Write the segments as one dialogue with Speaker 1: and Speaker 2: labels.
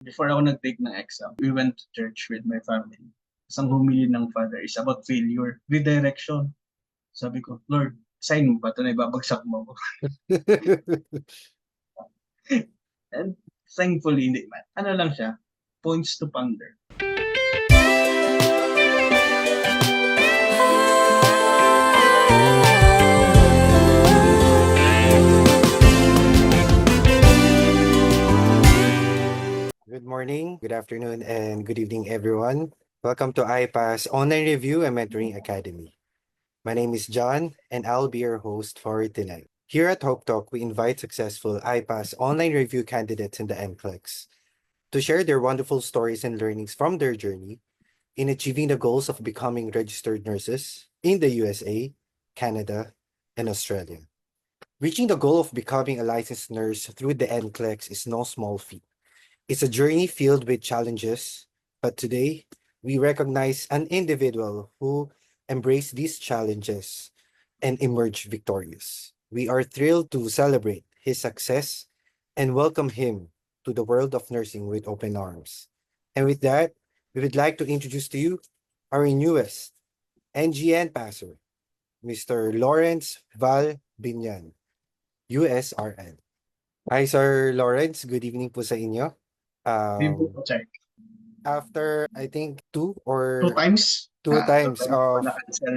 Speaker 1: Before ako nag-take ng exam, we went to church with my family. Isang humili ng father is about failure, redirection. Sabi ko, Lord, sign mo ba ito na ibabagsak mo ako? And thankfully, hindi man. Ano lang siya, points to ponder.
Speaker 2: Good morning, good afternoon, and good evening, everyone. Welcome to IPAS Online Review and Mentoring Academy. My name is John, and I'll be your host for tonight. Here at Hope Talk, we invite successful IPAS online review candidates in the NCLEX to share their wonderful stories and learnings from their journey in achieving the goals of becoming registered nurses in the USA, Canada, and Australia. Reaching the goal of becoming a licensed nurse through the NCLEX is no small feat. It's a journey filled with challenges, but today we recognize an individual who embraced these challenges and emerged victorious. We are thrilled to celebrate his success and welcome him to the world of nursing with open arms. And with that, we would like to introduce to you our newest NGN passer, Mr. Lawrence Val Binyan, USRN. Hi, Sir Lawrence. Good evening po sa inyo.
Speaker 1: Review ko check.
Speaker 2: After I think two
Speaker 1: Two times?
Speaker 2: two
Speaker 1: Two
Speaker 2: times
Speaker 1: times ko
Speaker 2: of
Speaker 1: na-cancel.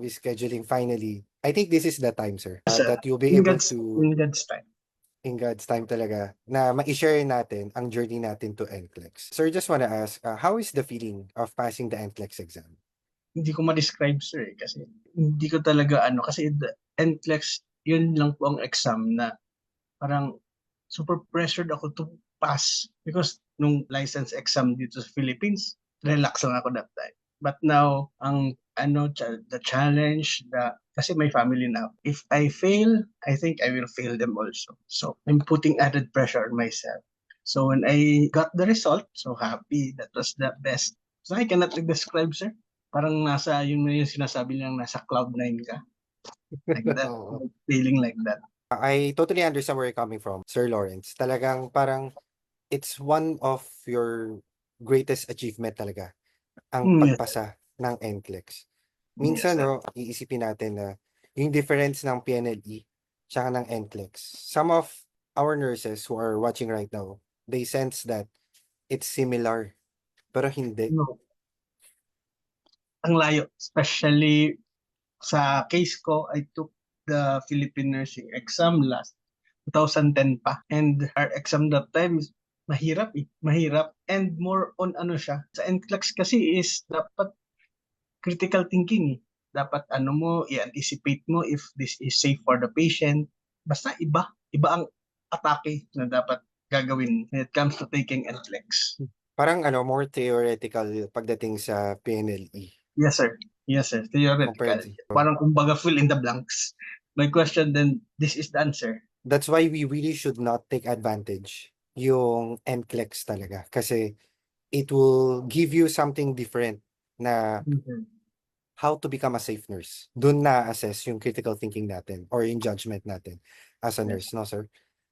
Speaker 2: rescheduling finally, I think this is the time, sir, that you'll be
Speaker 1: In
Speaker 2: able
Speaker 1: God's,
Speaker 2: to,
Speaker 1: in God's time.
Speaker 2: in God's time talaga, na ma-share natin ang journey natin to NCLEX. Sir, just wanna ask, how is the feeling of passing the NCLEX exam?
Speaker 1: Hindi ko ma-describe, sir, kasi hindi ko talaga kasi the NCLEX, yun lang po ang exam na parang super pressured ako to pass because nung license exam dito sa Philippines, relax lang ako that time. But now, ang the challenge, kasi my family now, if I fail, I think I will fail them also. So I'm putting added pressure on myself. So when I got the result, so happy, that was the best. So I cannot describe, sir. Parang yun mo yung sinasabi nilang nasa cloud nine ka. Like that,
Speaker 2: Oo.
Speaker 1: feeling like that.
Speaker 2: I totally understand where you're coming from, Sir Lawrence. Talagang parang it's one of your greatest achievement talaga, ang
Speaker 1: Yes,
Speaker 2: pagpasa ng NCLEX.
Speaker 1: yes,
Speaker 2: Minsan
Speaker 1: sir.
Speaker 2: 'no, iisipin natin na yung difference ng PNLE tsaka ng NCLEX. Some of our nurses who are watching right now, they sense that it's similar, pero hindi.
Speaker 1: No, ang layo. Especially sa case ko, I took the Philippine nursing exam last 2010 pa. And our exam that time is mahirap eh. Mahirap. And more on siya. Sa NCLEX kasi is dapat critical thinking eh. Dapat i-anticipate mo if this is safe for the patient. Basta iba. Iba ang atake na dapat gagawin when it comes to taking NCLEX.
Speaker 2: Parang more theoretical pagdating sa PNLE
Speaker 1: Yes, sir. Yes, sir.
Speaker 2: compared
Speaker 1: Theoretical.
Speaker 2: to.
Speaker 1: Parang kumbaga fill in the blanks. My question then, this is the answer.
Speaker 2: That's why we really should not take advantage yung NCLEX talaga kasi it will give you something different na how to become a safe nurse. Doon na-assess yung critical thinking natin or yung judgment natin as a nurse, no, sir?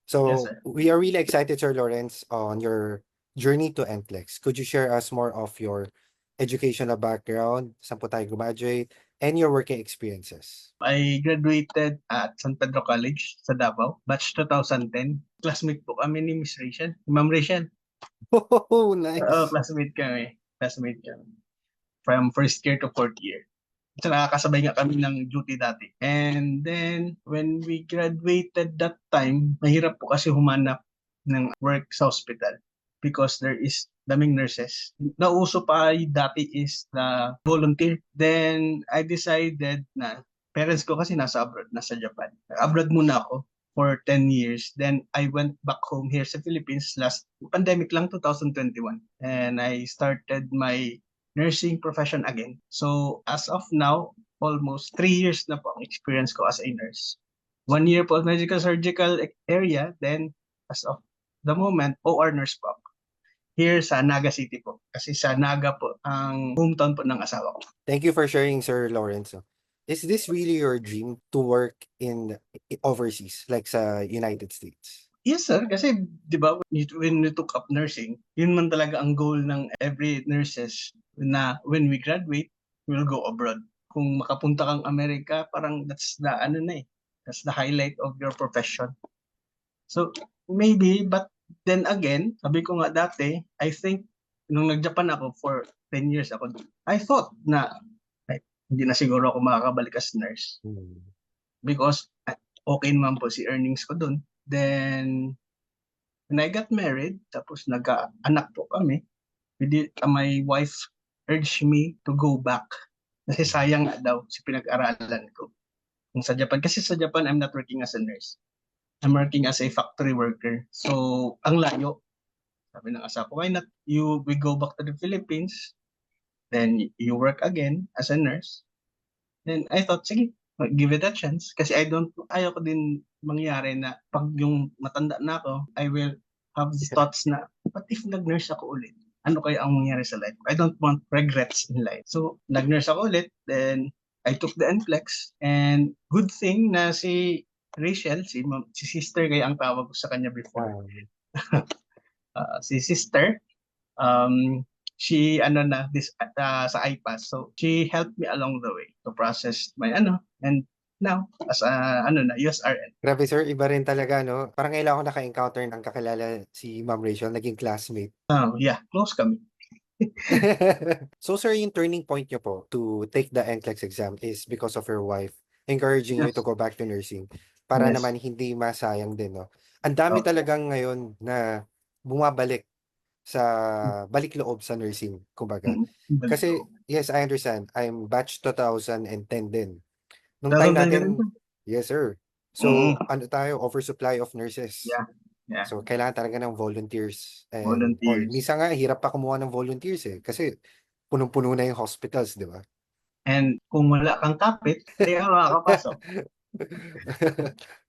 Speaker 2: So,
Speaker 1: Yes, sir.
Speaker 2: we are really excited, Sir Lawrence, on your journey to NCLEX. Could you share us more of your educational background, saan po tayo graduate, and your working experiences?
Speaker 1: I graduated at San Pedro College sa Davao, batch 2010. Classmate po kami ni Miss Rachel, Ma'am Rachel.
Speaker 2: Oh, nice.
Speaker 1: Classmate kami. Classmate kami. From first year to fourth year. So nakakasabay nga kami ng duty dati. And then, when we graduated that time, mahirap po kasi humanap ng work sa hospital because there is daming nurses. Nauso pa dati is the volunteer. Then, I decided na parents ko kasi nasa abroad, nasa Japan. Abroad muna ako for 10 years. Then, I went back home here sa Philippines last pandemic lang, 2021. And I started my nursing profession again. So as of now, almost 3 years na po ang experience ko as a nurse. 1 year po medical surgical area, then as of the moment, OR nurse po ako. Here sa Naga City po. Kasi sa Naga po ang hometown po ng asawa ko.
Speaker 2: Thank you for sharing, Sir Lawrence. Is this really your dream to work in overseas, like sa United States?
Speaker 1: Yes, sir. Kasi, di ba, when we took up nursing, yun man talaga ang goal ng every nurses na when we graduate, we'll go abroad. Kung makapunta kang Amerika, parang that's the, ano na eh, that's the highlight of your profession. So, maybe, but then again, sabi ko nga dati, I think, nung nag-Japan ako for 10 years ako, I thought na, ay, hindi na siguro ako makakabalik as nurse
Speaker 2: Hmm.
Speaker 1: because okay naman po si earnings ko dun. Then, when I got married, tapos nagka-anak po kami, my wife urged me to go back. Kasi sayang nga daw si pinag-aralan ko. Kung sa Japan, kasi sa Japan, I'm not working as a nurse. I'm working as a factory worker. So, ang layo. Sabi ng asawa ko, why not we go back to the Philippines, then you work again as a nurse. Then I thought, sige, give it a chance. Kasi ayaw ko din mangyari na pag yung matanda na ako, I will have these thoughts na, what if nag-nurse ako ulit? Ano kaya ang mangyari sa life? I don't want regrets in life. So, nag-nurse ako ulit, then I took the NCLEX, and good thing na si Rachel, si sister kaya ang tawag ko sa kanya before. Si sister, um, she sa IPAS. So she helped me along the way to process my and now as a USRN.
Speaker 2: Grabe sir, iba rin talaga, no? Parang ngayon lang ako naka-encounter ng kakilala si Ma'am Rachel, naging classmate.
Speaker 1: Yeah, close kami.
Speaker 2: So sir, yung turning point nyo po to take the NCLEX exam is because of your wife encouraging you
Speaker 1: Yes.
Speaker 2: to go back to nursing para
Speaker 1: Yes.
Speaker 2: naman hindi masayang din, no? Ang dami talagang ngayon na bumabalik sa balik loob sa nursing, kumbaga. Kasi, yes, I understand. I'm batch 2010 din. Nung time natin, yes sir. So, ano tayo, oversupply of nurses.
Speaker 1: Yeah. Yeah.
Speaker 2: So, kailangan talaga ng volunteers and all.
Speaker 1: Volunteers.
Speaker 2: Minsan nga, hirap pa kumuha ng volunteers eh. Kasi, punong-puno na yung hospitals, di ba?
Speaker 1: And kung wala kang kapit, hindi ka makakapasok.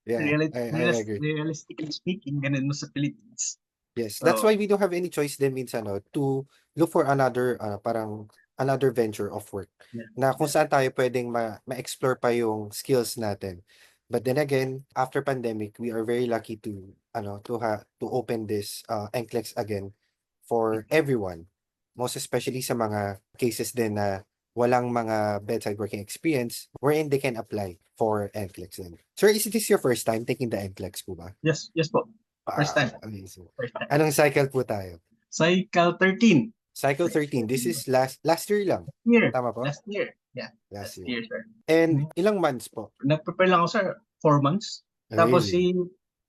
Speaker 2: Yeah, I agree.
Speaker 1: Realistically speaking, ganun mo sa Philippines.
Speaker 2: Yes,
Speaker 1: So,
Speaker 2: that's why we don't have any choice din minsan, no, to look for another, parang another venture of work
Speaker 1: yeah.
Speaker 2: na kung saan tayo pwedeng ma-explore pa yung skills natin. But then again, after pandemic, we are very lucky to to open this NCLEX again for everyone. Most especially sa mga cases din na walang mga bedside working experience wherein they can apply for NCLEX din. Sir, is this your first time taking the NCLEX po ba?
Speaker 1: Yes po. First time.
Speaker 2: Amazing.
Speaker 1: First time.
Speaker 2: Anong cycle po tayo?
Speaker 1: Cycle 13.
Speaker 2: Cycle 13. This is last year lang.
Speaker 1: Year.
Speaker 2: Tama po?
Speaker 1: Last year. Yeah.
Speaker 2: Last
Speaker 1: Last
Speaker 2: year.
Speaker 1: year, sir.
Speaker 2: And ilang months po?
Speaker 1: Nag-prepare lang ako, sir, 4 months. Tapos
Speaker 2: Really?
Speaker 1: si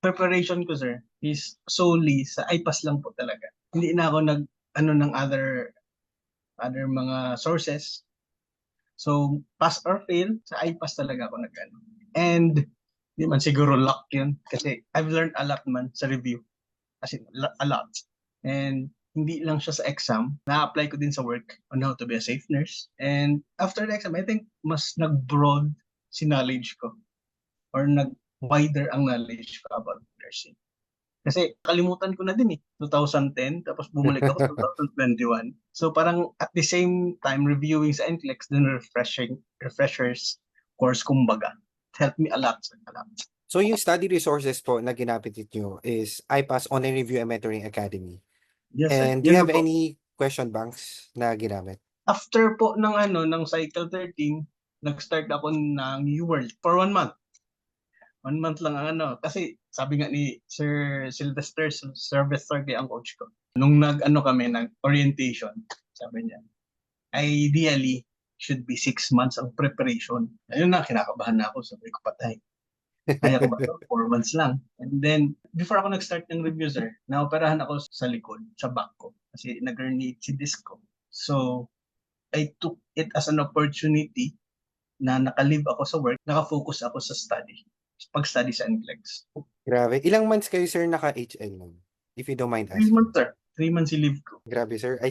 Speaker 1: preparation ko, sir, is solely sa IPAS lang po talaga. Hindi na ako ng other mga sources. So, pass or fail, sa IPAS talaga ako nag-ano. And, di man siguro luck yun. Kasi I've learned a lot man sa review. As in, a lot. And, hindi lang siya sa exam, na-apply ko din sa work on how to be a safe nurse. And after the exam, I think mas nag-broad si knowledge ko or nag-wider ang knowledge ko about nursing. Kasi kalimutan ko na din eh, 2010, tapos bumalik ako 2021. So parang at the same time reviewing sa NCLEX, then refreshers course kumbaga. It helped me a lot.
Speaker 2: So yung study resources po na ginamit niyo is IPAS Online Review and Mentoring Academy.
Speaker 1: Yes, sir.
Speaker 2: And do you have any question banks na ginamit?
Speaker 1: After po ng cycle 13, nag-start ako ng New World for 1 month. 1 month lang ang kasi sabi nga ni Sir Sylvester kay ang coach ko. Nung kami nag-orientation, sabi niya, ideally should be 6 months ang preparation. Ayun na, kinakabahan na ako. Sabi ko, patay. Kaya ko ba ito? 4 months lang. And then, before ako nag-start ng review, sir, naoperahan ako sa likod, sa back ko. Kasi nag-herniate si disc ko. So, I took it as an opportunity na nakalib ako sa work, nakafocus ako sa study. Pag-study sa NCLEX.
Speaker 2: Grabe. Ilang months kayo, sir, naka-HL nun? If you don't mind
Speaker 1: 3
Speaker 2: asking.
Speaker 1: months, sir. 3 months yung leave ko.
Speaker 2: Grabe, sir. I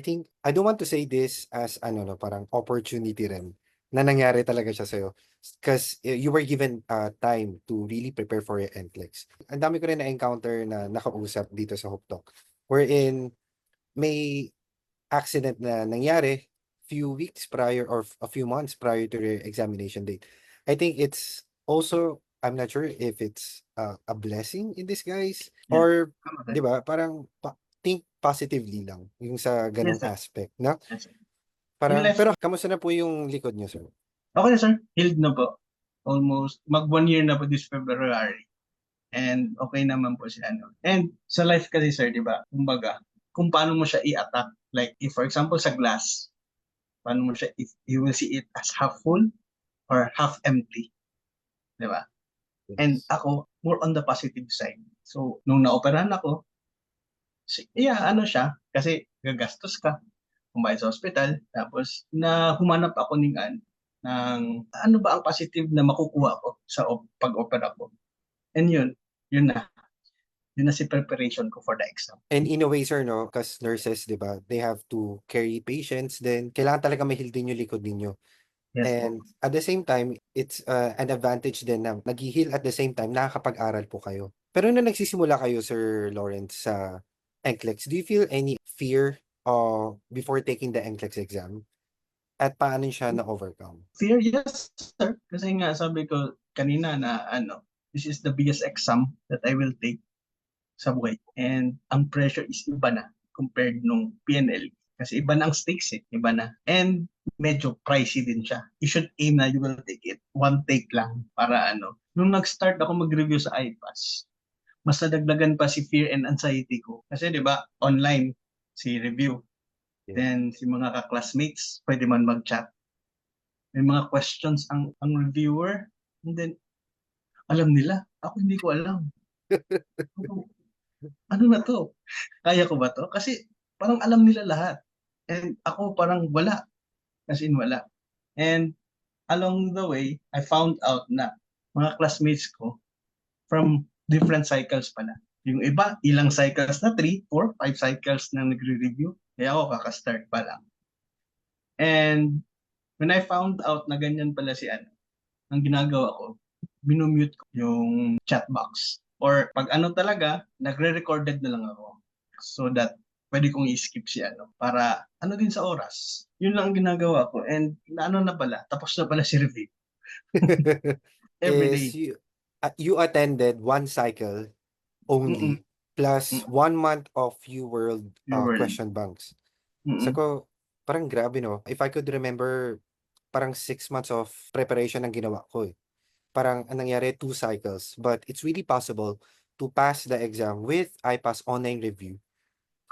Speaker 2: don't want to say this as, parang opportunity rin na nangyari talaga siya sa'yo. Because you were given time to really prepare for your NCLEX. Ang dami ko rin na-encounter na nakausap dito sa Hope Talk. Wherein may accident na nangyari few weeks prior or a few months prior to their examination date. I think it's also I'm not sure if it's a blessing in disguise
Speaker 1: Yan.
Speaker 2: or
Speaker 1: Tama
Speaker 2: 'di
Speaker 1: sir.
Speaker 2: ba, parang think positively lang yung sa
Speaker 1: Yes
Speaker 2: ganong
Speaker 1: sir.
Speaker 2: aspect, 'no?
Speaker 1: Yes sir. In
Speaker 2: Parang
Speaker 1: life
Speaker 2: pero
Speaker 1: po,
Speaker 2: kamusta na po yung likod niyo, sir?
Speaker 1: okay na sir. Healed na po. Almost mag 1 year na po this February. And okay naman po si ano. And sa life kasi sir, di ba? Kumbaga, kung paano mo siya i-attack. Like, if for example sa glass, paano mo siya, if you will see it as half full or half empty. Di ba? And
Speaker 2: Yes.
Speaker 1: ako, more on the positive side. So, nung naoperahan ako, yeah, ano siya, kasi gagastos ka, kumain sa ospital, tapos na humanap ako ng ano ba ang positive na makukuha ko sa pag-opera ko. And yun na. Yun na si preparation ko for the exam.
Speaker 2: And in a way, sir, 'no, 'cause nurses, 'di ba, they have to carry patients, then kailangan talaga ma-heal din yung likod ninyo.
Speaker 1: Yes po.
Speaker 2: And at the same time, it's, an advantage din na naghi-heal at the same time nakakapag-aral po kayo. Pero nung nagsisimula kayo, Sir Lawrence, sa NCLEX, do you feel any fear, before taking the NCLEX exam? At paano niyo siya na-overcome?
Speaker 1: Fear, yes, sir. Kasi nga sabi ko kanina na ano, this is the biggest exam that I will take sa buhay. And ang pressure is iba na compared nung PNL. Kasi iba na ang stakes eh, iba na. And medyo pricey din siya. You should aim na you will take it. One take lang para ano. Nung nag-start ako mag-review sa iPass, mas nadagdagan pa si fear and anxiety ko. Kasi di ba, online si review.
Speaker 2: Yeah.
Speaker 1: Then si mga ka-classmates, pwede man mag-chat. May mga questions ang reviewer. And then, alam nila. Ako hindi ko alam. Ano na to? Kaya ko ba to? Kasi parang alam nila lahat. And ako parang wala. As in wala. And along the way, I found out na mga classmates ko from different cycles pala. Yung iba, ilang cycles na, 3, 4, 5 cycles na nagre-review. Kaya ako kaka-start pa lang. And when I found out na ganyan pala si ano, ang ginagawa ko, minumute ko yung chat box. Or pag ano talaga, nagre-recorded na lang ako. So that pwede kong i-skip si ano. Para ano din sa oras. Yun lang ang ginagawa ko. And ano na pala, tapos na pala si review. Every
Speaker 2: Is
Speaker 1: day.
Speaker 2: you attended 1 cycle
Speaker 1: Mm-mm.
Speaker 2: only plus
Speaker 1: Mm-mm.
Speaker 2: 1 month of UWorld,
Speaker 1: Your world.
Speaker 2: question banks. Sabi
Speaker 1: Mm-mm.
Speaker 2: ko, parang grabe 'no? If I could remember, parang 6 months of preparation ang ginawa ko, eh. Parang ang nangyari 2 cycles, but it's really possible to pass the exam with iPass online review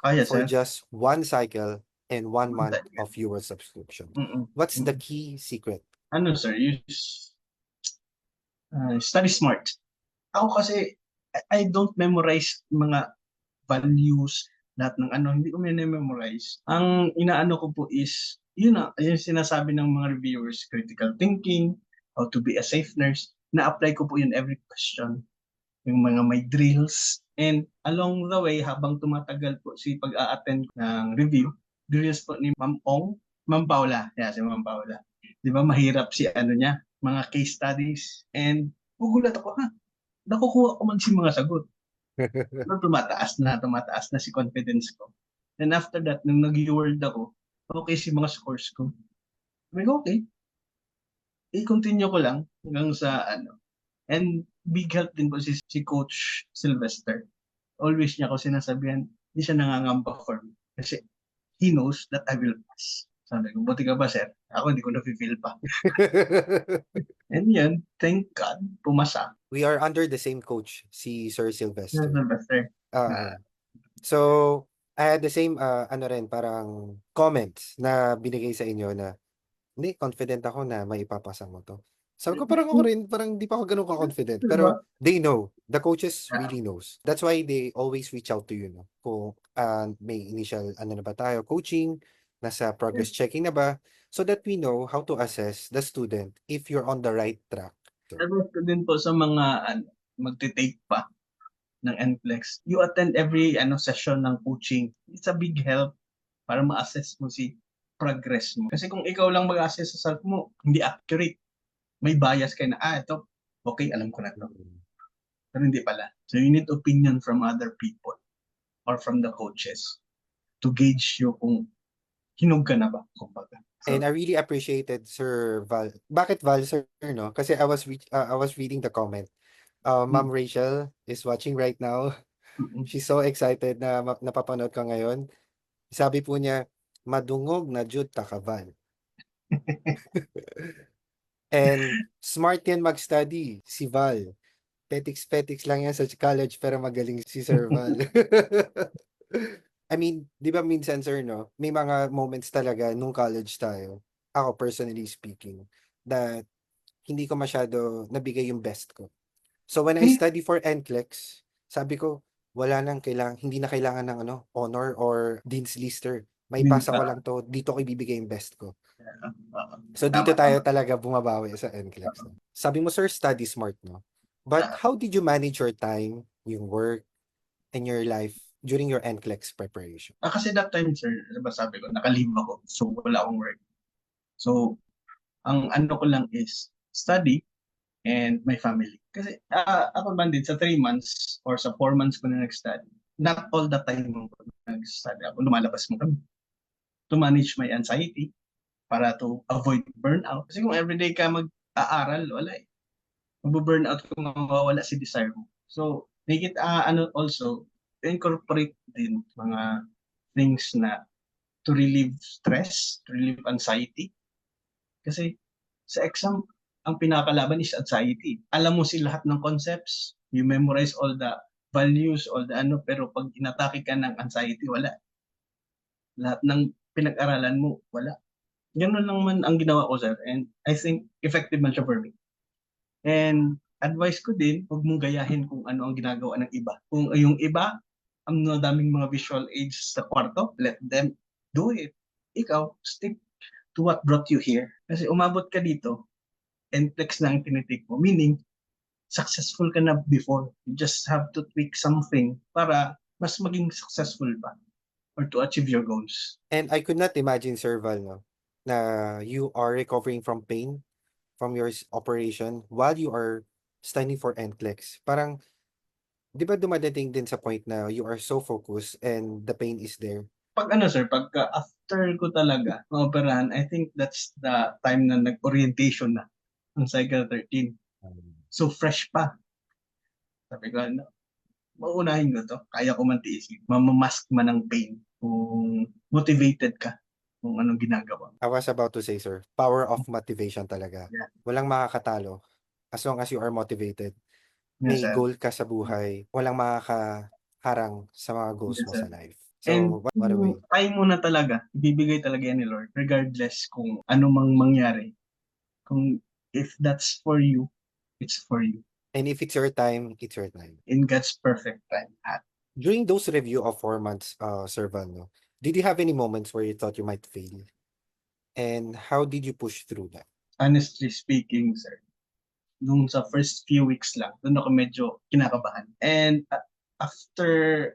Speaker 1: Kaya,
Speaker 2: for
Speaker 1: sir.
Speaker 2: just 1 cycle and 1
Speaker 1: One
Speaker 2: month
Speaker 1: second.
Speaker 2: of UWorld subscription.
Speaker 1: Mm-mm.
Speaker 2: What's the
Speaker 1: Mm-mm.
Speaker 2: key secret?
Speaker 1: Ano, sir? Use study smart. Ako kasi, I don't memorize mga values, lahat ng ano, hindi ko memorize. Ang inaano ko po is, yun na, yung sinasabi ng mga reviewers, critical thinking, how to be a safe nurse, na-apply ko po yun every question. Yung mga may drills. And along the way, habang tumatagal po si pag-a-attend ng review, drills po ni Ma'am Ong, Ma'am Paula. Yeah, si Ma'am Paula. Di ba mahirap si ano niya, mga case studies. And gugulat ako, ha, nakukuha ko man si mga sagot. No, tumataas na si confidence ko. And after that, nung nag-world ako, okay si mga scores ko. Sabi ko, okay, i-continue ko lang hanggang sa ano. And big help din po si Coach Sylvester. Always niya ako sinasabihan, hindi siya nangangamba for me. Kasi he knows that I will pass. Sabi ko, buti ka ba, sir? Ako hindi ko na-feel pa. And yan, thank God, pumasa.
Speaker 2: We are under the same coach, si Sir
Speaker 1: Sir
Speaker 2: Sylvester.
Speaker 1: Sylvester.
Speaker 2: Oo. So, I had the same, ano rin, parang comments na binigay sa inyo na, "Hindi, confident ako na maipapasa mo 'to." Sabi ko, parang ako rin, parang di pa ako gano'n ka-confident.
Speaker 1: Diba?
Speaker 2: Pero they know, the coaches really knows. That's why they always reach out to you, 'no? Kung, may initial ano na ba tayo, coaching, nasa progress checking na ba, so that we know how to assess the student if you're on the right track.
Speaker 1: Advice ko din po sa mga ano, magte-take pa ng NCLEX. You attend every ano session ng coaching. It's a big help para ma-assess mo si progress mo. Kasi kung ikaw lang mag-assess sa self mo, hindi accurate. May bias kayo na, ito, okay, alam ko na to. Pero hindi pala. So you need opinion from other people or from the coaches to gauge you kung hinog ka na ba, kumbaga.
Speaker 2: And
Speaker 1: So,
Speaker 2: I really appreciated Sir Val. Bakit Val, sir, no? Kasi I was reading the comment. Ma'am
Speaker 1: mm,
Speaker 2: Rachel is watching right now.
Speaker 1: mm,
Speaker 2: She's so excited na napapanood ka ngayon. Sabi po niya, madungog na jud ta ka, Val. And smart yan mag-study, si Val. Petiks-petiks lang yan sa college pero magaling si Sir Val. I mean, di ba minsan sir, no? May mga moments talaga nung college tayo, ako personally speaking, that hindi ko masyado nabigay yung best ko. So when I
Speaker 1: eh,
Speaker 2: study for NCLEX, sabi ko, wala nang kailangan, hindi na kailangan ng honor or Dean's Lister. May
Speaker 1: din,
Speaker 2: pasa ko lang to, dito ko ibibigay yung best ko. So dito
Speaker 1: tama,
Speaker 2: tayo
Speaker 1: tama.
Speaker 2: talaga bumabawi sa NCLEX. No? Sabi mo, sir, study smart, no? But
Speaker 1: Ah,
Speaker 2: how did you manage your time, yung work, and your life during your NCLEX preparation?
Speaker 1: kasi that time, sir, diba sabi ko, naka-leave ako. So, wala akong work. So, ang ano ko lang is study and my family. Kasi ako man din, sa 3 months or sa 4 months ko na nag-study, not all the time ko nag-study. Ako, lumalabas mo kami to manage my anxiety, para to avoid burnout. Kasi kung everyday ka mag-aaral, wala eh. Mag-burnout kung mawawala si desire mo. So, make it, ano also, incorporate din mga things na to relieve stress, to relieve anxiety. Kasi sa exam, ang pinakalaban is anxiety. Alam mo si lahat ng concepts, you memorize all the values, all the ano, pero pag inatake ka ng anxiety, wala. Lahat ng pinag-aralan mo, wala. Ganun lang man ang ginawa ko, sir. And I think effective man siya for me. And advice ko din, huwag mong gayahin kung ano ang ginagawa ng iba. Kung yung iba, ang daming mga visual aids sa kwarto, let them do it. Ikaw, stick to what brought you here. Kasi umabot ka dito, and flex na ang tinitik mo. Meaning, successful ka na before. You just have to tweak something para mas maging successful pa or to achieve your goals.
Speaker 2: And I could not imagine, Sir Val, no, na you are recovering from pain from your operation while you are studying for NCLEX. Parang, di ba dumadating din sa point na you are so focused and the pain is there?
Speaker 1: Pag ano sir, pagka after ko talaga maoperahan, I think that's the time na nag-orientation na ng cycle 13. So fresh pa. Sabi ko, ano, mauunahin ko to. Kaya ko man tiisin. Mamamask man ang pain kung motivated ka kung anong ginagawa.
Speaker 2: I was about to say, sir, power of motivation talaga.
Speaker 1: Yeah.
Speaker 2: Walang makakatalo as long as you are motivated.
Speaker 1: Yes,
Speaker 2: May
Speaker 1: sir.
Speaker 2: goal ka sa buhay, walang makakaharang sa mga goals
Speaker 1: Yes,
Speaker 2: mo
Speaker 1: sir.
Speaker 2: sa life.
Speaker 1: And
Speaker 2: So, what a way.
Speaker 1: kaya mo na talaga, ibibigay talaga yan ni Lord, regardless kung ano mang mangyari. Kung if that's for you, it's for you.
Speaker 2: And if it's your time, it's your time.
Speaker 1: In God's perfect time. At
Speaker 2: During those review of 4 months, Sir Van, no, did you have any moments where you thought you might fail? And how did you push through that?
Speaker 1: honestly speaking, sir, nung sa first few weeks lang, doon ako medyo kinakabahan. And after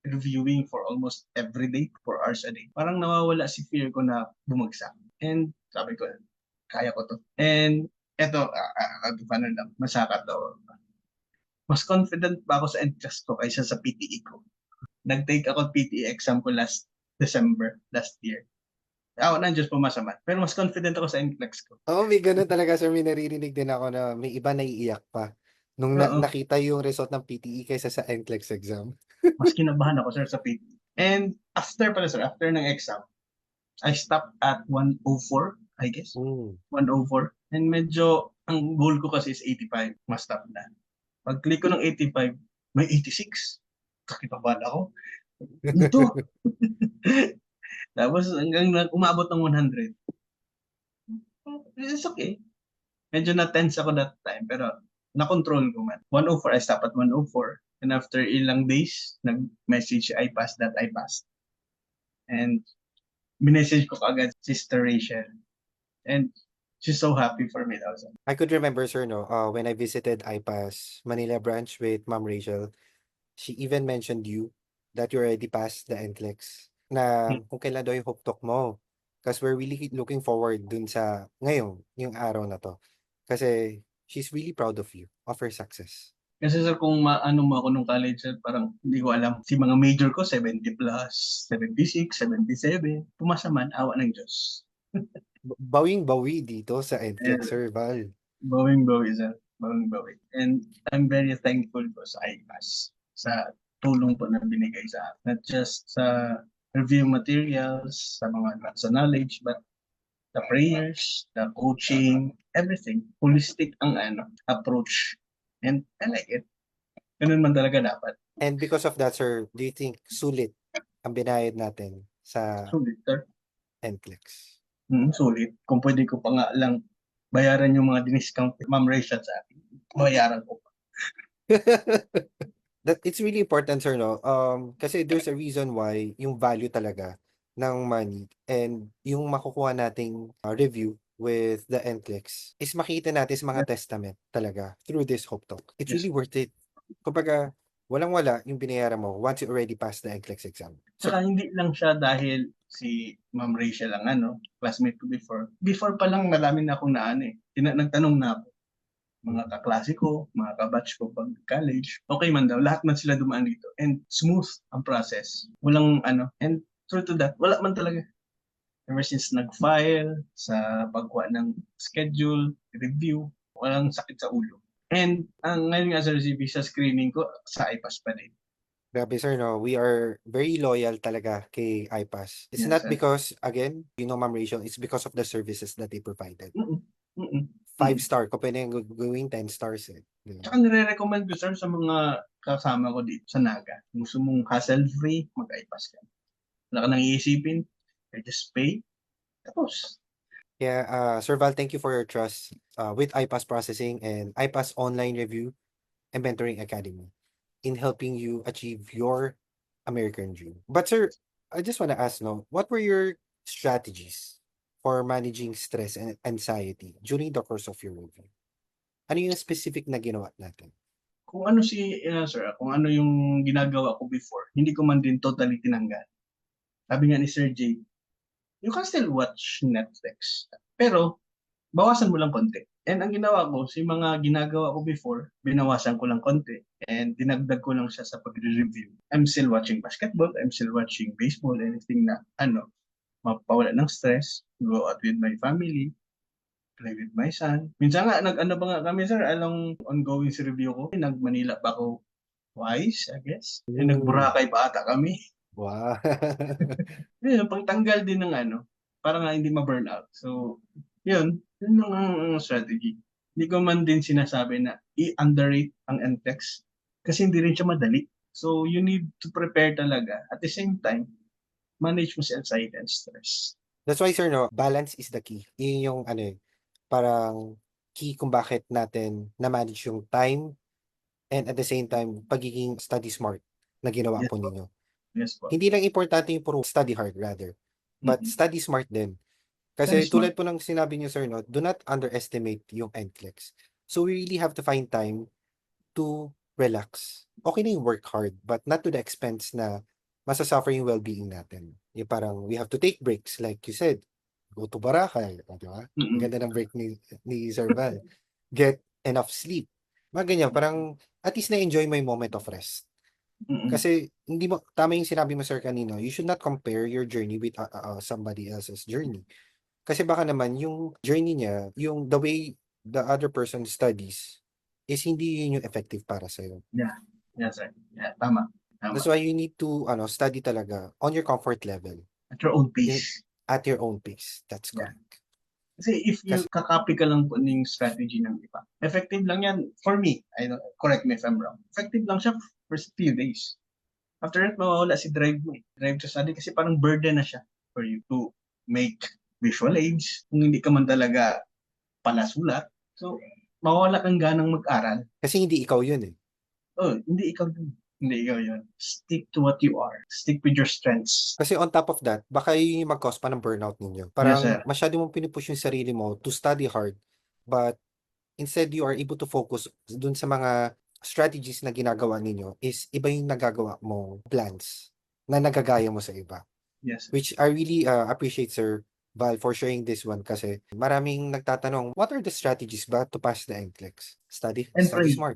Speaker 1: reviewing for almost every day, 4 hours a day, parang nawawala si fear ko na bumagsak. And sabi ko, kaya ko to. And eto, paano lang, masaka to. Mas confident pa ako sa NCLEX ko kaysa sa PTE ko. Nag-take ako PTE exam ko last December, last year. Ako na Diyos pumasa man. Pero mas confident ako sa NCLEX ko.
Speaker 2: Oo, may ganun talaga, sir. May naririnig din ako na may iba naiiyak pa nung
Speaker 1: Oo,
Speaker 2: nakita yung result ng PTE kaysa sa NCLEX exam.
Speaker 1: mas kinabahan ako sir sa PTE. And after pala sir, after ng exam, I stopped at 104, I guess.
Speaker 2: Mm.
Speaker 1: 104. And medyo, ang goal ko kasi is 85. Mas stop na. Pag click ko ng 85, may 86. Kakibahan ako. Ito. Tapos hanggang umabot ng 100. It's okay. Medyo na-tense ako that time, pero na-control ko man. 104, I stopped at 104. And after ilang days, nag-message I passed that I passed. And minessage ko agad Sister Rachel. And she's so happy for me. That was
Speaker 2: I could remember, sir, no, when I visited IPAS Manila branch with Ma'am Rachel, she even mentioned you that you already passed the NCLEX na kung kailan daw yung hope talk mo. Because we're really looking forward dun sa ngayon, yung araw na to. Kasi she's really proud of you, of her success.
Speaker 1: Kasi sir, kung maano mo ako nung college, sir, parang hindi ko alam. Si mga major ko, 70 plus, 76, 77. Pumasa man, awa ng Diyos.
Speaker 2: Bawing-bawi dito sa NCLEX,
Speaker 1: Eh,
Speaker 2: Sir Val.
Speaker 1: bawing-bawi, sir. Bawing-bawi. And I'm very thankful po sa IPAS sa tulong po na binigay sa akin. Not just sa review materials, sa mga sa knowledge, but the prayers, the coaching, everything. Holistic ang approach. And I like it. Ganun man talaga dapat.
Speaker 2: And because of that, sir, do you think sulit ang binayad natin sa
Speaker 1: Sulit, sir.
Speaker 2: NCLEX?
Speaker 1: Sulit. Kung pwede ko pa nga lang bayaran yung mga diniscount Ma'am Rachel sa akin. Bayaran ko pa.
Speaker 2: That it's really important, sir, no? Kasi there's a reason why yung value talaga ng money and yung makukuha nating review with the NCLEX is makita natin sa mga testament talaga through this Hope Talk. It's
Speaker 1: Yes.
Speaker 2: really worth it. Kumbaga, walang-wala yung binayaran mo once you already passed the NCLEX exam. So,
Speaker 1: Saka hindi lang siya dahil si Ma'am Rachel ang classmate ko before. Before pa lang marami na akong nagtanong na ako. Mga kaklase ko, mga kabatch ko pag college, okay man daw, lahat man sila dumaan dito. And smooth ang process. Walang and true to that, wala man talaga. Ever since nag-file, sa pagkuha ng schedule, review, walang sakit sa ulo. And ang ngayon nga sa RCB, sa screening ko, sa IPAS pa din.
Speaker 2: grabe, sir, no? We are very loyal talaga kay IPAS. It's
Speaker 1: Yes,
Speaker 2: not
Speaker 1: sir.
Speaker 2: because, again, Ma'am Rachel, it's because of the services that they provided.
Speaker 1: Mm-mm. Mm-mm.
Speaker 2: 5-star, kung pwede yung gawing 10 stars eh. Diba?
Speaker 1: Tsaka nire-recommend ko, sir, sa mga kasama ko dito sa Naga. Kung gusto mong hassle-free, mag-IPAS ka. Wala ka nang iisipin, you just pay. Tapos,
Speaker 2: Yeah, Sir Val, thank you for your trust with IPAS Processing and IPAS Online Review and Mentoring Academy in helping you achieve your American dream. But sir, I just want to ask, no, what were your strategies for managing stress and anxiety during the course of your review? Ano yung specific na ginawa natin?
Speaker 1: kung ano sir, kung ano yung ginagawa ko before, hindi ko man din totally tinanggal. Sabi nga ni Sir J, you can still watch Netflix. Pero, bawasan mo lang konti. And ang ginawa ko, si mga ginagawa ko before, binawasan ko lang konti. And dinagdag ko lang siya sa pag-review. I'm still watching basketball, I'm still watching baseball, anything na, mapawala ng stress, go out with my family, play with my son. Minsan nga, ba nga kami, sir, along ongoing sa review ko, nag-Manila pa ako twice, I guess. And nag-Boracay pa ata kami.
Speaker 2: Wow.
Speaker 1: Yun, pangtanggal din ng para nga hindi ma-burnout. So, yun ang strategy. Hindi ko man din sinasabi na i-underrate ang NTEX kasi hindi rin siya madali. So, you need to prepare talaga. At the same time, manage mo si anxiety and stress.
Speaker 2: That's why, sir, no, balance is the key. Yun yung, parang key kung bakit natin na-manage yung time and at the same time, pagiging study smart na ginawa
Speaker 1: Yes
Speaker 2: po
Speaker 1: po.
Speaker 2: ninyo.
Speaker 1: Yes po.
Speaker 2: Hindi lang importante yung puro study hard rather, but
Speaker 1: Mhm.
Speaker 2: study smart din.
Speaker 1: Study
Speaker 2: Kasi
Speaker 1: smart.
Speaker 2: tulad po ng sinabi niyo, sir, no, do not underestimate yung NCLEX. So we really have to find time to relax. Okay na yung work hard, but not to the expense na masasuffer yung well-being natin. Yung parang we have to take breaks, like you said, go to Boracay, di ba? Ang
Speaker 1: Mm-mm.
Speaker 2: ganda ng break ni Sir Val. Get enough sleep. Mga ganyan, parang at least na-enjoy mo yung moment of rest.
Speaker 1: Mm-mm.
Speaker 2: Kasi hindi mo, tama yung sinabi mo, sir, kanina, you should not compare your journey with somebody else's journey. Kasi baka naman yung journey niya, yung the way the other person studies is hindi yun yung effective para sa'yo.
Speaker 1: Yeah. Yes, sir. Yeah, tama.
Speaker 2: That's why you need to study talaga on your comfort level,
Speaker 1: At your own pace.
Speaker 2: at your own pace. That's
Speaker 1: Yeah.
Speaker 2: correct.
Speaker 1: Kasi if you
Speaker 2: Kasi,
Speaker 1: kakopy ka lang po ng strategy ng iba, effective lang yan for me. Correct me if I'm wrong. Effective lang siya for few days. After that, mawawala si drive mo. Drive to study kasi parang burden na siya for you to make visual aids kung hindi ka man talaga palasulat. So, mawawala kang ganang mag-aral.
Speaker 2: kasi hindi ikaw yun eh.
Speaker 1: Oh, hindi ikaw yun. Hindi ikaw yun. Stick to what you are. Stick with your strengths.
Speaker 2: Kasi on top of that, baka yun yung mag-cause pa ng burnout ninyo.
Speaker 1: Yes,
Speaker 2: Parang
Speaker 1: sir.
Speaker 2: masyado mong pinupush yung sarili mo to study hard, but instead you are able to focus dun sa mga strategies na ginagawa ninyo is iba yung nagagawa mong plans na nagagaya mo sa iba.
Speaker 1: Yes.
Speaker 2: Which I really appreciate, Sir Val, for sharing this one kasi maraming nagtatanong, what are the strategies ba to pass the NCLEX? Study
Speaker 1: And pray.
Speaker 2: smart.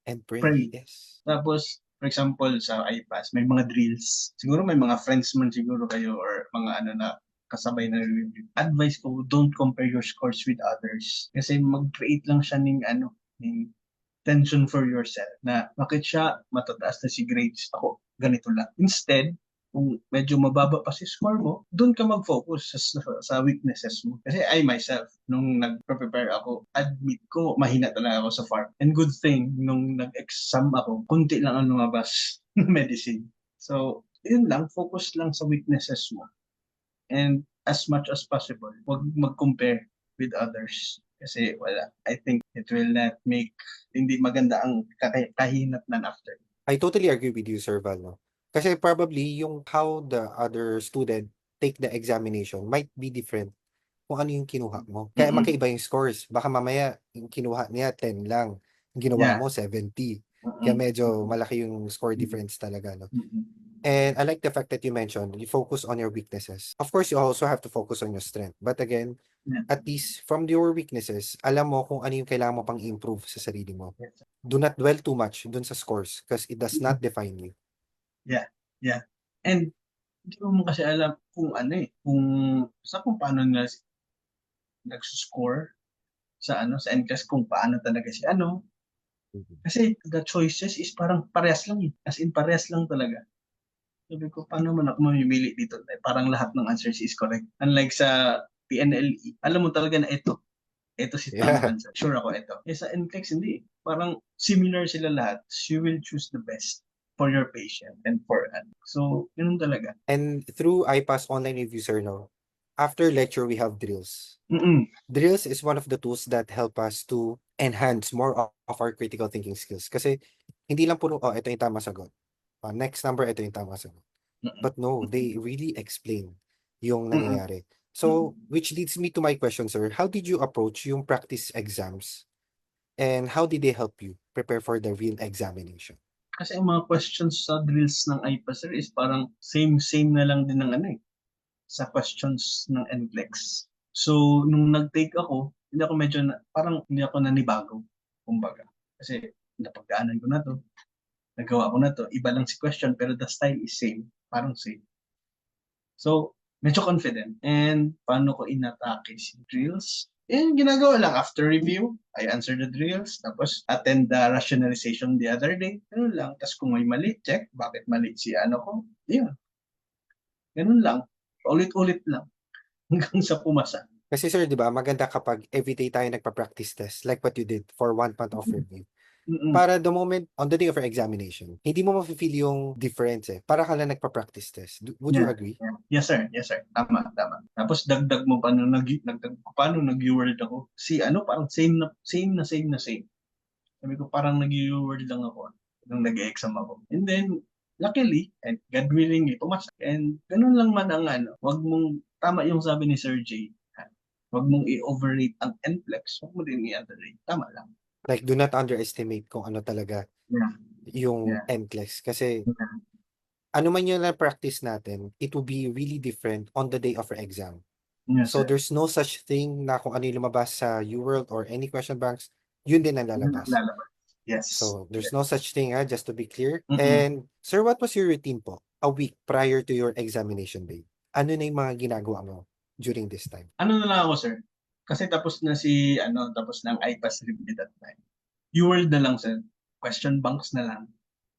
Speaker 2: And pray,
Speaker 1: pray.
Speaker 2: yes.
Speaker 1: Tapos, for example, sa iPass, may mga drills. Siguro may mga friends man siguro kayo or mga ano na kasabay na review. Advice ko, don't compare your scores with others. Kasi mag-create lang siya ng tension for yourself na bakit siya matataas na si grades ako, ganito lang. Instead, kung medyo mababa pa si score mo, doon ka mag-focus sa weaknesses mo. Kasi I myself, nung nag-prepare ako, admit ko, mahina talaga ako sa farm. And good thing, nung nag-exam ako, kunti lang ang lumabas na medicine. So, yun lang, focus lang sa weaknesses mo. And as much as possible, huwag mag-compare with others. Kasi wala, I think it will not make, hindi maganda ang kahinatnan after.
Speaker 2: I totally agree with you, Sir Val, no? Kasi probably yung how the other student take the examination might be different kung ano yung kinuha mo. Kaya
Speaker 1: Mm-mm.
Speaker 2: magkaiba yung scores. Baka mamaya yung kinuha niya 10 lang, yung ginawa
Speaker 1: Yeah.
Speaker 2: mo 70. Kaya
Speaker 1: Mm-mm.
Speaker 2: medyo malaki yung score difference talaga, no?
Speaker 1: Mm-mm.
Speaker 2: And I like the fact that you mentioned you focus on your weaknesses. Of course, you also have to focus on your strength. But again,
Speaker 1: Yeah.
Speaker 2: at least from your weaknesses, alam mo kung ano yung kailangan mo pang improve sa sarili mo.
Speaker 1: Yes.
Speaker 2: Do not dwell too much dun sa scores because it does not define you.
Speaker 1: Yeah. Yeah. And hindi mo kasi alam kung kung paano na nag-score sa NCLEX, kung paano talaga si ano. Kasi the choices is parang parehas lang eh. As in parehas lang talaga. Sabi ko, paano man ako mamimili dito? Parang lahat ng answers is correct. Unlike sa PNLE, alam mo talaga na ito si tamang
Speaker 2: Yeah.
Speaker 1: answer. Sure ako ito. Sa NCLEX, hindi. Parang similar sila lahat. So you will choose the best for your patient and for ano. So, ganun talaga.
Speaker 2: And through iPass online review, sir, no, after lecture, we have drills.
Speaker 1: Mm-mm.
Speaker 2: Drills is one of the tools that help us to enhance more of our critical thinking skills. Kasi hindi lang puro, ito yung tamang sagot. Next number, ito yung tamang sagot.
Speaker 1: Mm-mm.
Speaker 2: But no, they really explain yung
Speaker 1: Mm-mm.
Speaker 2: nangyayari. So, which leads me to my question, sir. How did you approach yung practice exams? And how did they help you prepare for the real examination?
Speaker 1: Kasi ang mga questions sa drills ng IPAS sir is parang same na lang din ng sa questions ng NCLEX. So, nung nag-take ako, parang hindi ako nanibago, kumbaga. Kasi napagdaanan ko na to, nagawa ko na to, iba lang si question, pero the style is same, parang same. So, medyo confident. And paano ko inatake si drills? Ginagawa lang after review, I answer the drills, tapos attend the rationalization the other day. Ganun lang. Tapos kung may mali, check. Bakit mali si ano ko? Yun. Ganun lang. Ulit-ulit lang. Hanggang sa pumasa.
Speaker 2: Kasi sir, di ba, maganda kapag everyday tayo nagpa-practice test like what you did for 1 month of review.
Speaker 1: Mm-mm.
Speaker 2: Para the moment, on the day of your examination, hindi mo mafe-feel yung difference eh. Para ka lang nagpa-practice test. Would you
Speaker 1: Yeah.
Speaker 2: agree?
Speaker 1: Yeah. Yes, sir. Yes, sir. Tama. Tapos dagdag mo pa nung paano nag-word ako. Parang same. Sabi ko, parang nag-word lang ako nung nag-exam ako. And then, luckily, and God willingly, pumasa. And ganun lang man ang tama yung sabi ni Sir J. Wag mong i-overrate ang NCLEX. Wag mo din i-underrate. Tama lang.
Speaker 2: Like, do not underestimate kung ano talaga
Speaker 1: Yeah.
Speaker 2: yung
Speaker 1: Yeah.
Speaker 2: NCLEX. Kasi,
Speaker 1: Yeah.
Speaker 2: ano man yung na-practice natin, it will be really different on the day of our exam.
Speaker 1: Yes,
Speaker 2: So,
Speaker 1: sir.
Speaker 2: there's no such thing na kung ano yung lumabas sa UWorld or any question banks, yun din ang lalabas.
Speaker 1: Lalabas. Yes.
Speaker 2: So, there's no such thing, just to be clear.
Speaker 1: Mm-mm.
Speaker 2: And, sir, what was your routine po a week prior to your examination day? Ano na yung mga ginagawa mo during this time?
Speaker 1: Ano na lang ako, sir? Kasi tapos na ang IPAS review that time. UWorld na lang, sir. Question banks na lang.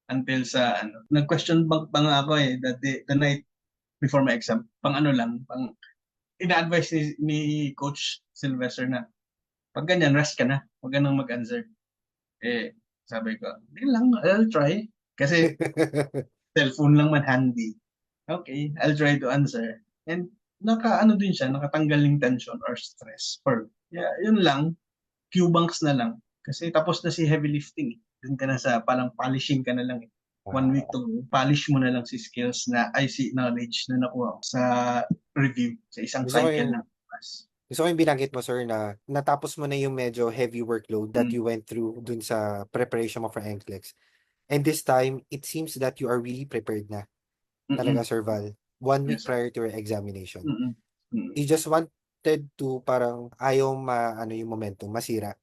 Speaker 1: Until nag-question bank pa nga ako the night before my exam. Ina-advise ni Coach Sylvester na, pag ganyan, rest ka na. Huwag ka nang mag-answer. Sabi ko, hindi lang, I'll try. Kasi cellphone lang man handy. Okay, I'll try to answer. And din siya, nakatanggal ng tension or stress. Yun lang, Q-banks na lang. Kasi tapos na si heavy lifting. Dun ka na parang polishing ka na lang. 1 week to polish mo na lang si skills si knowledge na nakuha sa review sa isang
Speaker 2: Gusto ko
Speaker 1: cycle
Speaker 2: yung-
Speaker 1: ng class.
Speaker 2: Gusto ko yung binanggit mo, sir, na natapos mo na yung medyo heavy workload that you went through dun sa preparation mo for NCLEX. And this time, it seems that you are really prepared na. Talaga, Sir Val. 1 week
Speaker 1: Yes, sir.
Speaker 2: prior to your examination.
Speaker 1: Mm-mm. Mm-mm.
Speaker 2: You just wanted to parang ayaw yung momentum, masira.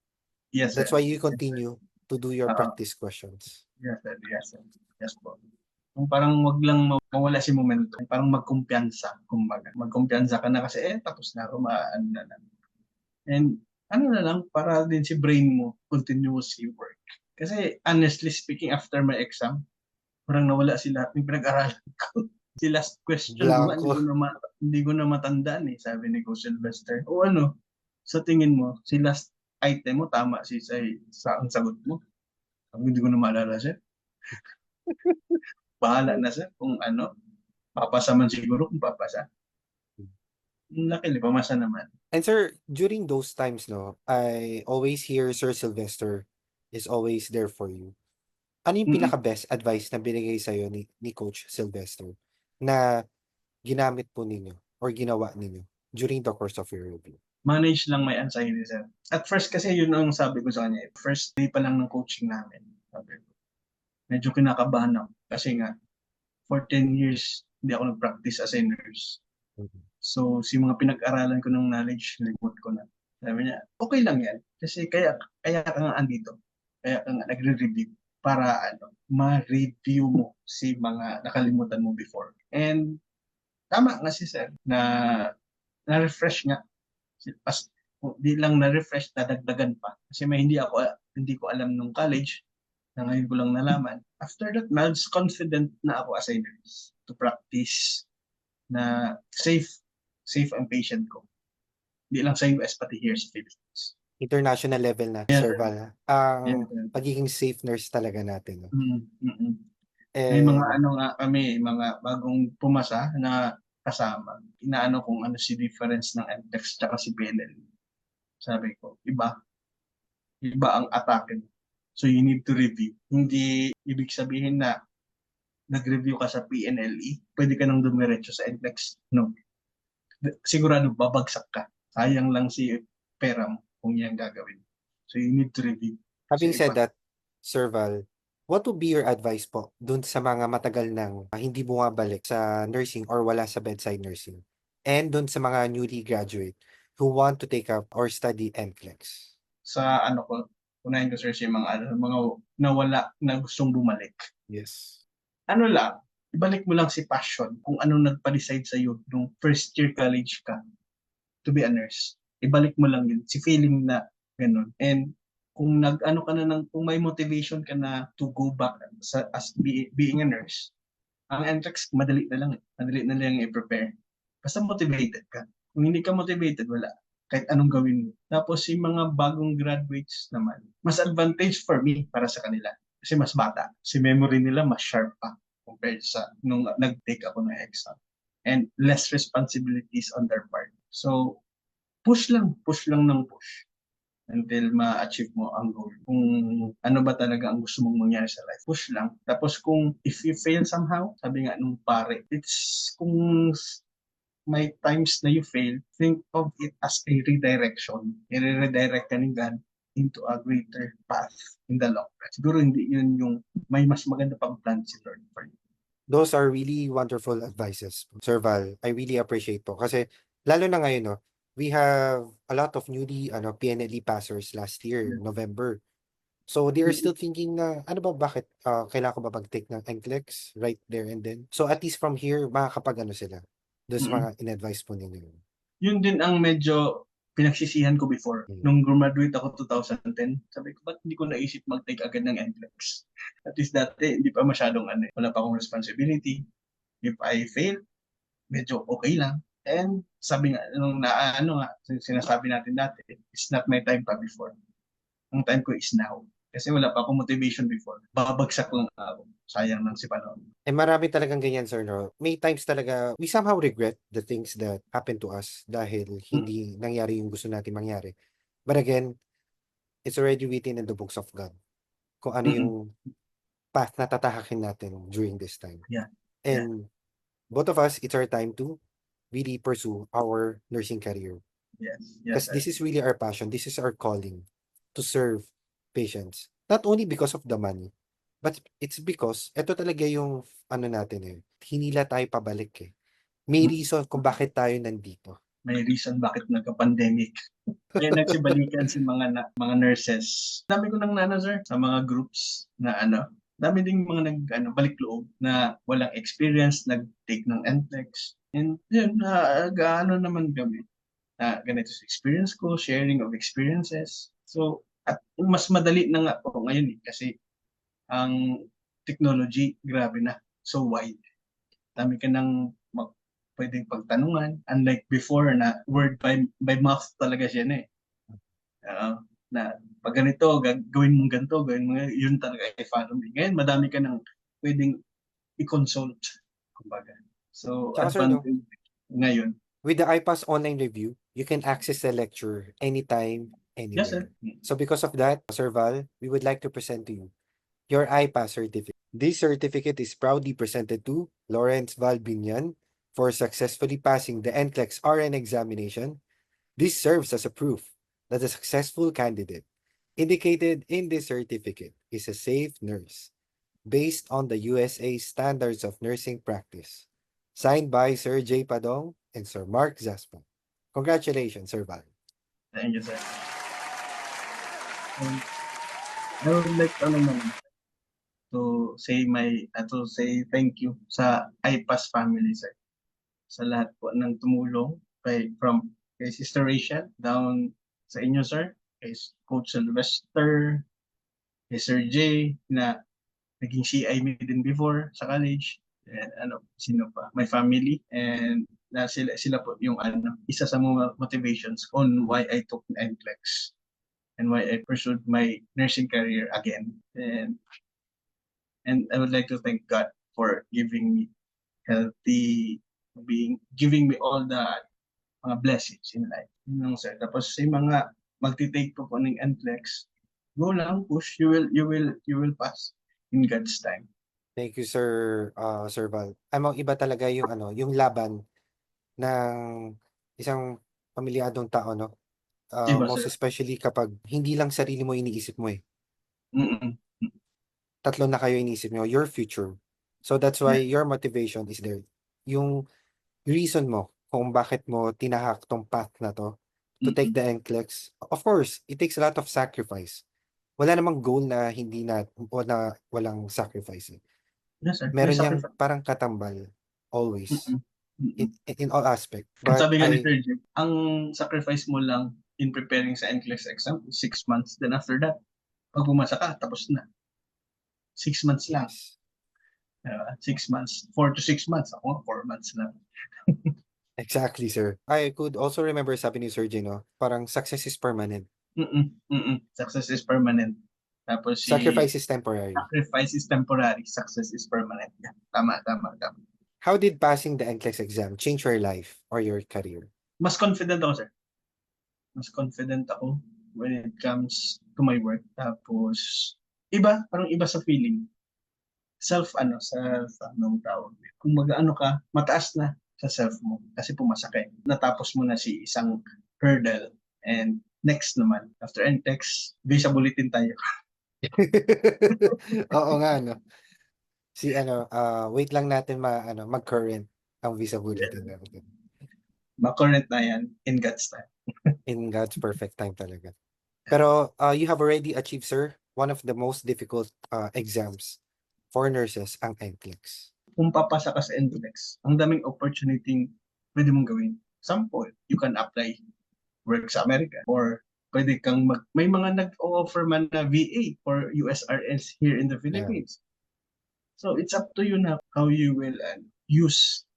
Speaker 1: Yes,
Speaker 2: That's
Speaker 1: sir.
Speaker 2: why you continue to do your
Speaker 1: Oo.
Speaker 2: practice questions.
Speaker 1: Yes, sir. Yes, sir. Yes po. Yung parang wag lang mawala si momento. Yung parang magkumpiyansa, kumbaga. Magkumpiyansa ka na kasi tapos na ako, ano na lang. And ano na lang, para din si brain mo continuously work. Kasi honestly speaking, after my exam, parang nawala si lahat ng pinag-aralan ko. Si last question ko nga,
Speaker 2: Blanco.
Speaker 1: hindi ko na matandaan eh, sabi ni Coach Sylvester. O ano, sa tingin mo, si last item mo, tama sa ang sagot mo? Hindi ko na maalala, sir. Bahala na, sir, kung ano, papasa man siguro kung papasa. Luckily, pamasa naman.
Speaker 2: And sir, during those times, no, I always hear Sir Sylvester is always there for you. Ano yung
Speaker 1: Mm-mm.
Speaker 2: pinaka-best advice na binigay sa'yo ni Coach Sylvester na ginamit po ninyo or ginawa ninyo during the course of your review?
Speaker 1: Manage lang my anxiety, sir. At first kasi yun ang sabi ko sa kanya. First day pa lang ng coaching namin. Sabi ko, medyo kinakabahan ako. Kasi nga, for 10 years, hindi ako nag-practice as a nurse. So, si mga pinag-aralan ko ng knowledge, remote ko na. Sabi niya, okay lang yan. Kasi kaya ka nga andito. Kaya ka nga nagre-review para ma-review mo si mga nakalimutan mo before. And tama nga si Sir na na-refresh nga. Pas, di lang na-refresh, dadagdagan pa. Kasi may hindi ko alam nung college na ngayon ko lang nalaman. After that, mas confident na ako as a nurse to practice na safe ang patient ko. Hindi lang sa US, pati here sa Philippines.
Speaker 2: International level na,
Speaker 1: Yes,
Speaker 2: Sir
Speaker 1: sir.
Speaker 2: Val.
Speaker 1: Yes,
Speaker 2: Ang
Speaker 1: sir.
Speaker 2: pagiging safe nurse talaga natin. No?
Speaker 1: Mm. May mga
Speaker 2: And
Speaker 1: nga kami, mga bagong pumasa na kasama. Inaano kung ano si difference ng NTEX tsaka si PNL. Sabi ko, iba ang atake mo. So you need to review. Hindi ibig sabihin na nag-review ka sa PNLE, pwede ka nang dumiretso sa NTEX. No. Sigurado babagsak ka. Sayang lang si pera mo kung yan gagawin. So you need to review.
Speaker 2: having
Speaker 1: Kasi
Speaker 2: said
Speaker 1: iba.
Speaker 2: that, Sir Val, what would be your advice po dun sa mga matagal nang hindi bumabalik sa nursing or wala sa bedside nursing? And dun sa mga newly graduate who want to take up or study NCLEX?
Speaker 1: Sa ko, unahin ko sir si mga nawala na gustong bumalik.
Speaker 2: Yes.
Speaker 1: Ano lang, ibalik mo lang si passion kung anong nagpa-decide sa'yo nung first year college ka to be a nurse. Ibalik mo lang yun, si feeling na ganun. And kung kung may motivation ka na to go back being a nurse, ang NCLEX, madali na lang. Madali na lang i-prepare. Basta motivated ka. Kung hindi ka motivated, wala. Kahit anong gawin mo. Tapos yung mga bagong graduates naman, mas advantage for me para sa kanila. Kasi mas bata. Si memory nila mas sharp pa compared sa nung nag-take ako ng exam. And less responsibilities on their part. So, push lang ng push until ma-achieve mo ang goal. Kung ano ba talaga ang gusto mong mangyari sa life. Push lang. Tapos kung if you fail somehow, sabi nga nung pare, kung may times na you fail, think of it as a redirection. I-redirect ka ni God into a greater path in the long run. Siguro hindi yun yung may mas maganda pang plan si Lord for you.
Speaker 2: Those are really wonderful advices, Sir Val. I really appreciate po. Kasi lalo na ngayon, no, we have a lot of newly PNLE passers last year, November. So they are still thinking na, ano ba, bakit kailangan ko ba mag-take ng NCLEX right there and then? So at least from here, makakapag sila. Those
Speaker 1: Mm-mm.
Speaker 2: mga in-advise po ninyo.
Speaker 1: Yun din ang medyo pinagsisihan ko before. Nung graduate ako 2010, sabi ko, ba't hindi ko naisip mag-take agad ng NCLEX? At least dati, hindi pa masyadong wala pa akong responsibility. If I fail, medyo okay lang. And sabi nga, sinasabi natin dati, it's not my time pa before. Ang time ko is now. Kasi wala pa akong motivation before. Babagsak lang ako. Sayang lang si panahon.
Speaker 2: Eh marami talagang ganyan, sir, no? May times talaga, we somehow regret the things that happen to us dahil hindi nangyari yung gusto natin mangyari. But again, it's already written in the books of God kung ano yung path na tatahakin natin during this time.
Speaker 1: Yeah.
Speaker 2: And both of us, it's our time to really pursue our nursing career.
Speaker 1: Yes.
Speaker 2: Because this is really our passion. This is our calling to serve patients. Not only because of the money, but it's because ito talaga yung natin hinila tayo pabalik eh. May reason kung bakit tayo nandito.
Speaker 1: may reason bakit nagka-pandemic. Kaya nagsibalikan si mga nurses. Dami ko nang sir, sa mga groups na dami ding mga balik loob na walang experience, nag-take ng NCLEX. And yun, naman kami. Ganito sa experience ko, sharing of experiences. So, at mas madali na nga po ngayon kasi ang technology, grabe na. So wide. Dami ka nang pwedeng pagtanungan. Unlike before na word by mouth talaga siya na eh. Na pag ganito, gawin mong ganito, gawin mo yun talaga i-follow me. Ngayon, madami ka nang pwedeng i-consult. Kumbaga. So,
Speaker 2: Tsaka sir, no,
Speaker 1: advantage ngayon.
Speaker 2: with the iPass online review, you can access the lecture anytime,
Speaker 1: Yes, sir.
Speaker 2: anywhere. So because of that, Sir Val, we would like to present to you your iPass certificate. This certificate is proudly presented to Lawrence Val Binyan for successfully passing the NCLEX RN examination. This serves as a proof that a successful candidate indicated in this certificate is a safe nurse based on the USA Standards of Nursing Practice. Signed by Sir J. Padong and Sir Mark Zaspa. Congratulations, Sir Val.
Speaker 1: Thank you, sir. I would like to say thank you sa iPass family, sir. Sa lahat po ng tumulong kay Sister Rachel down sa inyo, sir, kay Coach Sylvester, kay Sir J na naging CI me din before sa college. And sino pa? My family, and sila po yung isa sa mga motivations on why I took NCLEX and why I pursued my nursing career again. And I would like to thank God for giving me healthy, giving me all the mga blessings in life. Yun lang, sir. Tapos sa mga magti-take po ng NCLEX, go lang, push, you will pass in God's time.
Speaker 2: Thank you, Sir Sir Val. Amang iba talaga yung yung laban ng isang pamilyadong tao, no?
Speaker 1: Diba,
Speaker 2: Most
Speaker 1: sir?
Speaker 2: especially kapag hindi lang sarili mo iniisip mo eh.
Speaker 1: Mm-mm.
Speaker 2: Tatlo na kayo iniisip mo, your future. So that's why your motivation is there. Yung reason mo kung bakit mo tinahak tong path na to take
Speaker 1: Mm-mm.
Speaker 2: the NCLEX. Of course, it takes a lot of sacrifice. Wala namang goal na hindi na o na walang sacrifice.
Speaker 1: Yes, sir. May
Speaker 2: Meron yang
Speaker 1: sacrifice.
Speaker 2: parang katambal always
Speaker 1: Mm-mm. Mm-mm.
Speaker 2: in all aspect.
Speaker 1: And
Speaker 2: But
Speaker 1: sabi nga ni Sir Jim, ang sacrifice mo lang in preparing sa NCLEX exam is 6 months. Then after that, pag pumasa ka, tapos na. 6 months lang.
Speaker 2: yes.
Speaker 1: 6 months. 4 to 6 months. Ako, 4 months lang.
Speaker 2: Exactly, sir. I could also remember sabi ni Sir Gino, parang success is permanent.
Speaker 1: Success is permanent. Tapos
Speaker 2: Sacrifice is temporary.
Speaker 1: sacrifice is temporary. Success is permanent. Yeah. Tama.
Speaker 2: How did passing the NCLEX exam change your life or your career?
Speaker 1: Mas confident ako, sir. Mas confident ako when it comes to my work. Tapos, parang iba sa feeling. Self tawag. Kung mag-ano ka, mataas na sa self mo kasi pumasa ka. Natapos mo na si isang hurdle and next naman, after NCLEX, visa bulletin tayo.
Speaker 2: Oo nga, no? Wait lang natin mag-current ang visa bulletin natin.
Speaker 1: Ma-current na yan in God's time.
Speaker 2: In God's perfect time talaga. Pero you have already achieved, sir, one of the most difficult exams for nurses, ang NCLEX.
Speaker 1: Kung papasa ka sa NCLEX, ang daming opportunity pwede mong gawin. Example, you can apply work sa America or pwede kang may mga nag-offer man na VA or USRS here in the Philippines. Yeah. So it's up to you na how you will use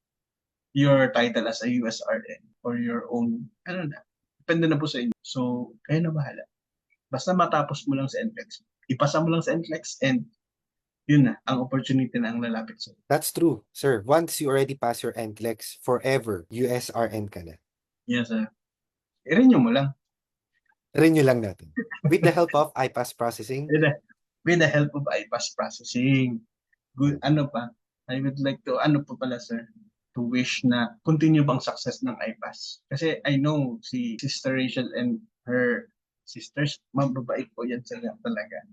Speaker 1: your title as a USRN or your own, depende na po sa inyo. So, kayo na bahala. Basta matapos mo lang sa NCLEX. Ipasa mo lang sa NCLEX and yun na, ang opportunity na ang lalapit sa'yo.
Speaker 2: That's true, sir. Once you already pass your NCLEX, forever, USRN ka na.
Speaker 1: Yes, sir. I-renew mo lang.
Speaker 2: Renew lang natin. With the help of iPass processing.
Speaker 1: With the help of iPass processing. Good, I would like to, sir, to wish na continue bang success ng iPass. Kasi I know si Sister Rachel and her sisters, mababait po yan sila talaga.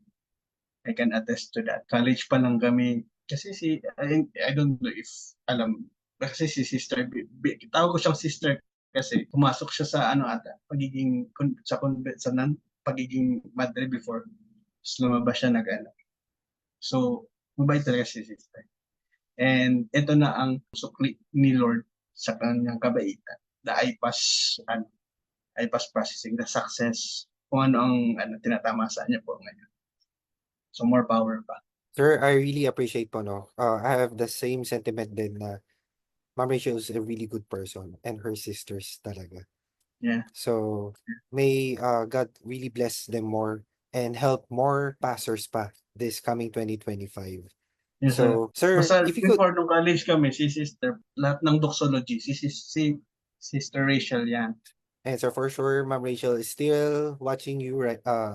Speaker 1: I can attest to that. College pa lang kami. Kasi I don't know if alam, kasi si Sister, tawag ko siyang sister Kasi pumasok siya sa ano ata, pagiging madre before. Tapos lumabas siya nag-ano. So, mabait talaga si sister. And ito na ang sukli ni Lord sa kanyang kabaitan. The IPAS processing, the success, kung ano ang tinatama sa niya po ngayon. So, more power pa.
Speaker 2: Sir, I really appreciate po, no? I have the same sentiment din na Ma'am Rachel is a really good person and her sisters talaga.
Speaker 1: Yeah.
Speaker 2: So, may God really bless them more and help more pastors pa this coming 2025.
Speaker 1: Yes, sir.
Speaker 2: So, sir,
Speaker 1: Basta
Speaker 2: if you could,
Speaker 1: before nung college kami, si sister, lahat ng doxology, si Sister Rachel yan.
Speaker 2: and so for sure, Ma'am Rachel is still watching you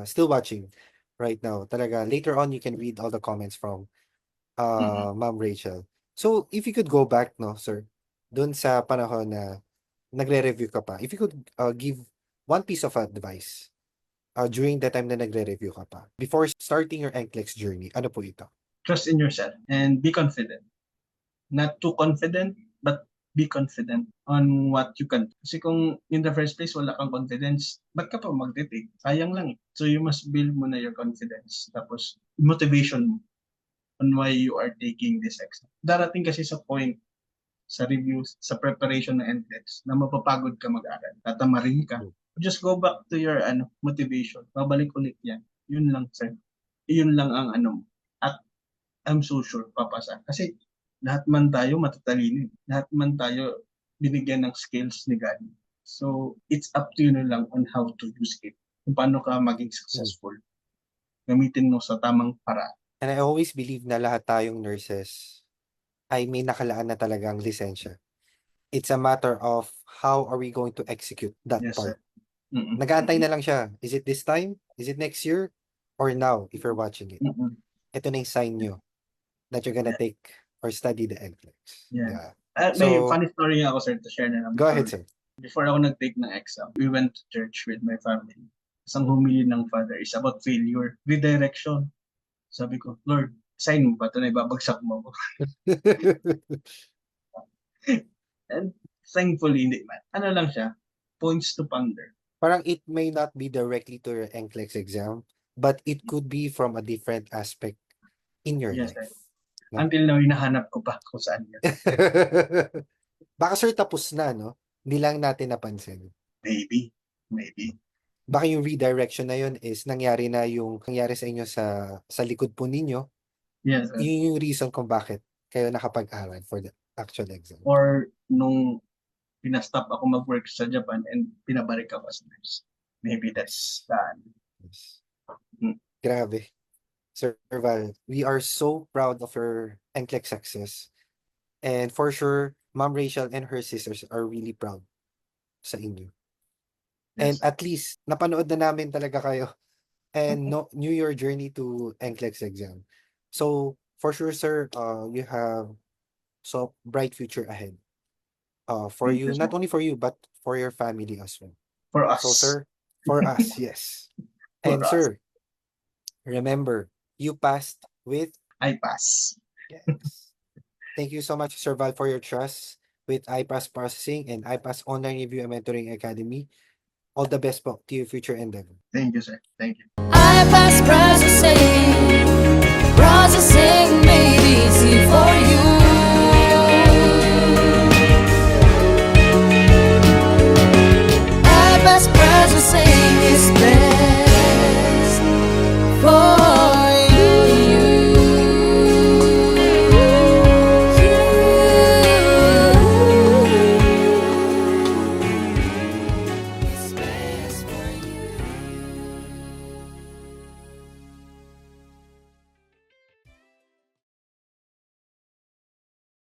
Speaker 2: still watching right now. Talaga, later on, you can read all the comments from Ma'am Rachel. So, if you could go back, no, sir, dun sa panahon na nagre-review ka pa, if you could give one piece of advice during the time na nagre-review ka pa, before starting your NCLEX journey, ano po ito?
Speaker 1: Trust in yourself and be confident. Not too confident, but be confident on what you can. Kasi kung in the first place wala kang confidence, ba't ka pa magte-take? Sayang lang eh. So you must build muna your confidence. Tapos motivation mo on why you are taking this exam. Darating kasi sa point sa reviews, sa preparation ng NCLEX na mapapagod ka mag-aral. Tatamarin ka. Just go back to your motivation. Babalik ulit yan. Yun lang, sir. Yun lang ang At I'm so sure papasa. Kasi lahat man tayo matatalino. Lahat man tayo binigyan ng skills ni God. So, it's up to you na lang on how to use it. Kung paano ka maging successful. Gamitin mo sa tamang paraan.
Speaker 2: And I always believe na lahat tayong nurses ay may nakalaan na talagang lisensya. It's a matter of how are we going to execute that
Speaker 1: Yes,
Speaker 2: part.
Speaker 1: sir. Mm-mm.
Speaker 2: Nag-aantay na lang siya. Is it this time? Is it next year? Or now, if you're watching it?
Speaker 1: Mm-mm.
Speaker 2: Ito na yung sign nyo that you're gonna take or study the NCLEX.
Speaker 1: Yeah.
Speaker 2: Yeah.
Speaker 1: May
Speaker 2: So,
Speaker 1: funny story ako, sir, to share na lang.
Speaker 2: go ahead, sir.
Speaker 1: Before ako nag-take ng exam, we went to church with my family. Isang humili ng father is about failure, redirection. Sabi ko, Lord, sign mo ba ito na ibabagsak mo ako? And thankfully, hindi man. Ano lang siya, points to ponder.
Speaker 2: Parang it may not be directly to your NCLEX exam, but it could be from a different aspect in your
Speaker 1: Yes,
Speaker 2: life.
Speaker 1: sir. Until now, hinahanap ko pa kung saan yan.
Speaker 2: Baka sir, tapos na, no? Hindi lang natin napansin.
Speaker 1: Maybe.
Speaker 2: Baka yung redirection na yun is nangyari sa inyo sa likod po ninyo.
Speaker 1: Yes, sir.
Speaker 2: Yun yung reason kung bakit kayo nakapag-aral for the actual exam.
Speaker 1: Or nung pinastop ako mag-work sa Japan and pinabalik ako as nurse. Maybe that's the
Speaker 2: Yes.
Speaker 1: Mm.
Speaker 2: Grabe. Sir Val, we are so proud of your NCLEX success. And for sure, Ma'am Rachel and her sisters are really proud sa inyo. And
Speaker 1: Yes.
Speaker 2: at least, napanood na namin talaga kayo and knew your journey to NCLEX exam. So, for sure, sir, you have so bright future ahead. For
Speaker 1: Thank
Speaker 2: you,
Speaker 1: you,
Speaker 2: not
Speaker 1: sir.
Speaker 2: only for you, but for your family as well.
Speaker 1: For us.
Speaker 2: So, sir, for us, yes.
Speaker 1: For
Speaker 2: And
Speaker 1: us.
Speaker 2: sir, remember, you passed with
Speaker 1: IPAS.
Speaker 2: yes. Thank you so much, Sir Val, for your trust with IPAS Processing and IPAS Online Review and Mentoring Academy. All the best po to your future endeavor.
Speaker 1: Thank you, sir. Thank you.
Speaker 3: IPAS processing made easy for you.